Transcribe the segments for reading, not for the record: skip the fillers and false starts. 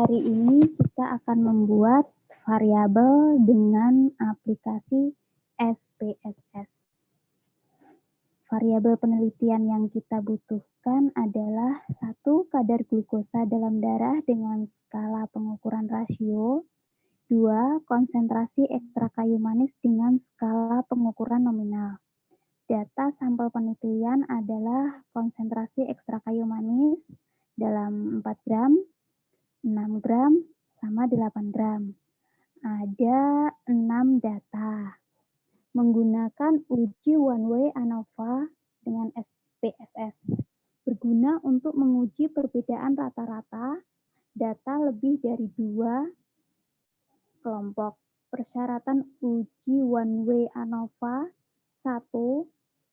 Hari ini kita akan membuat variabel dengan aplikasi SPSS. Variabel penelitian yang kita butuhkan adalah 1. Kadar glukosa dalam darah dengan skala pengukuran rasio. 2. Konsentrasi ekstrak kayu manis dengan skala pengukuran nominal. Data sampel penelitian adalah konsentrasi ekstrak kayu manis dalam 4 gram, 6 gram, sama 8 gram. Ada 6 data. Menggunakan uji one way ANOVA dengan SPSS. Berguna untuk menguji perbedaan rata-rata data lebih dari 2 kelompok. Persyaratan uji one way ANOVA. 1.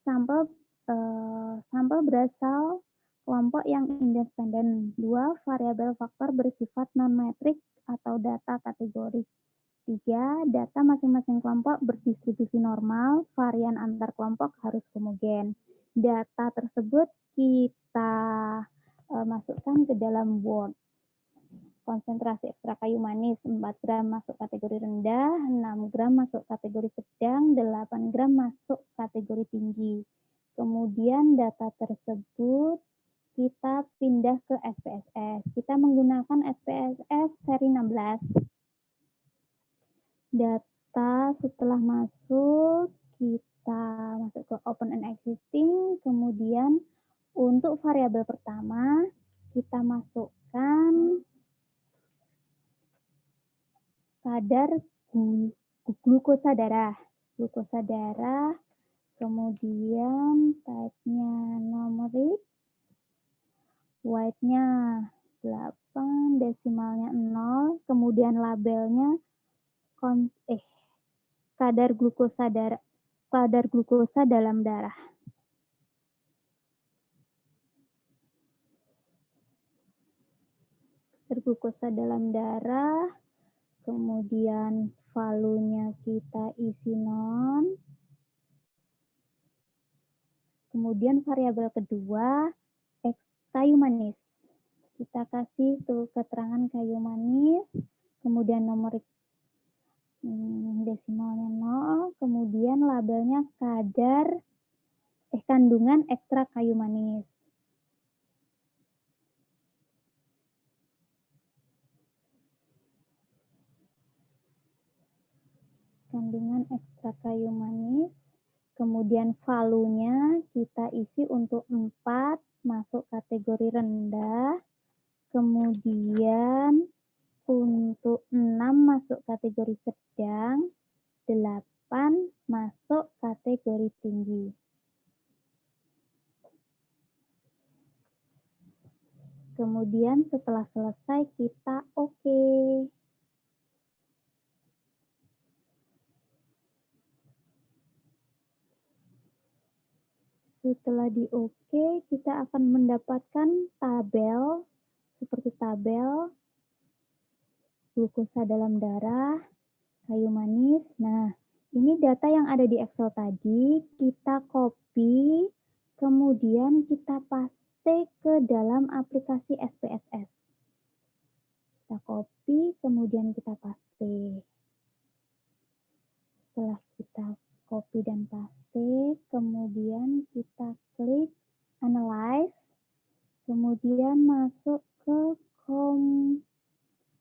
Sampel berasal kelompok yang independen. 2. Variabel faktor bersifat non-metrik atau data kategori. 3. Data masing-masing kelompok berdistribusi normal, varian antar kelompok harus homogen. Data tersebut kita masukkan ke dalam Word. Konsentrasi ekstrak kayu manis 4 gram masuk kategori rendah, 6 gram masuk kategori sedang, 8 gram masuk kategori tinggi. Kemudian data tersebut kita pindah ke SPSS. Kita menggunakan SPSS seri 16. Data setelah masuk, kita masuk ke open and existing. Kemudian untuk variabel pertama, kita masukkan kadar glukosa darah. Glukosa darah, kemudian type-nya numerik, weight-nya 8, desimalnya 0, kemudian labelnya kadar glukosa dalam darah. Kadar glukosa dalam darah, kemudian valuenya kita isi non. Kemudian variabel kedua, kayu manis. Kita kasih tuh keterangan kayu manis, kemudian numerik desimalnya 0, kemudian labelnya kandungan ekstrak kayu manis. Kandungan ekstrak kayu manis, kemudian valuenya kita isi untuk 4 masuk kategori rendah, kemudian untuk 6 masuk kategori sedang, 8 masuk kategori tinggi. Kemudian setelah selesai kita oke. Setelah di oke, kita akan mendapatkan tabel, seperti tabel glukosa dalam darah, kayu manis. Nah, ini data yang ada di Excel tadi, kita copy, kemudian kita paste ke dalam aplikasi SPSS. Kita copy, kemudian kita paste. Setelah kita copy dan paste, kemudian kita klik Analyze, kemudian masuk ke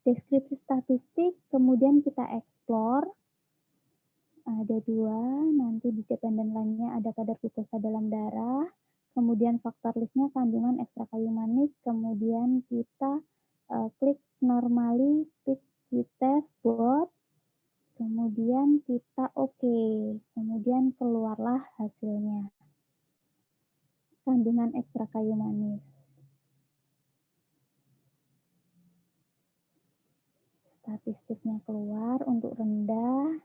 deskripsi statistik, kemudian kita explore. Ada 2, nanti di dependen lainnya ada kadar glukosa dalam darah, kemudian faktor listnya kandungan ekstrak kayu manis, kemudian kita klik normally, pick with test board, kemudian kita oke, kemudian keluarlah hasilnya. Kandungan ekstrak kayu manis. Statistiknya keluar untuk rendah,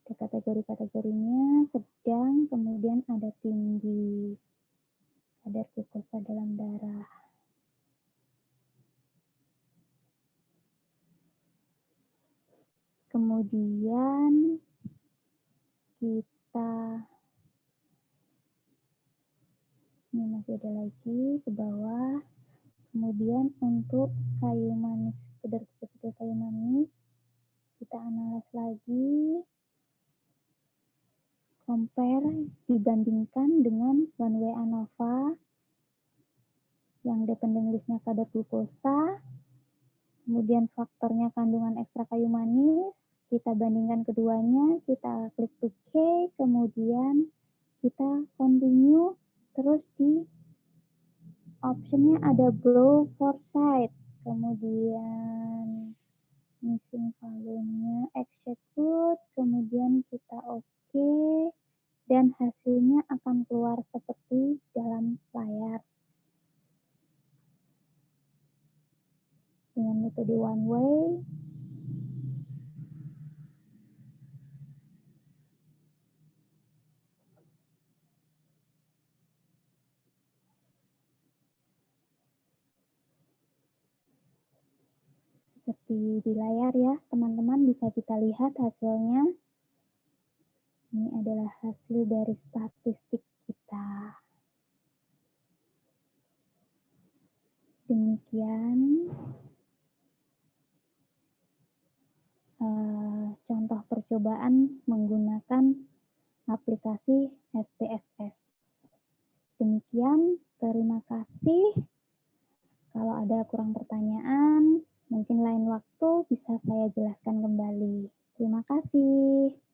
ada kategori-kategorinya, sedang, kemudian ada tinggi. Kadar glukosa dalam darah. Kemudian ini masih ada lagi ke bawah. Kemudian untuk kayu manis kadar glukosa kayu manis. Kita analis lagi, compare, dibandingkan dengan one way ANOVA yang dependent listnya kadar glukosa, kemudian faktornya kandungan ekstra kayu manis, kita bandingkan keduanya, kita klik OK, kemudian kita continue, terus di optionnya ada Blow for Site, kemudian missing value-nya execute, kemudian kita OK, dan hasilnya akan keluar seperti dalam layar. Dengan metode one way, seperti di layar ya, teman-teman bisa kita lihat hasilnya. Ini adalah hasil dari statistik kita. Demikian contoh percobaan menggunakan aplikasi SPSS. Demikian, terima kasih. Kalau ada kurang pertanyaan, mungkin lain waktu bisa saya jelaskan kembali. Terima kasih.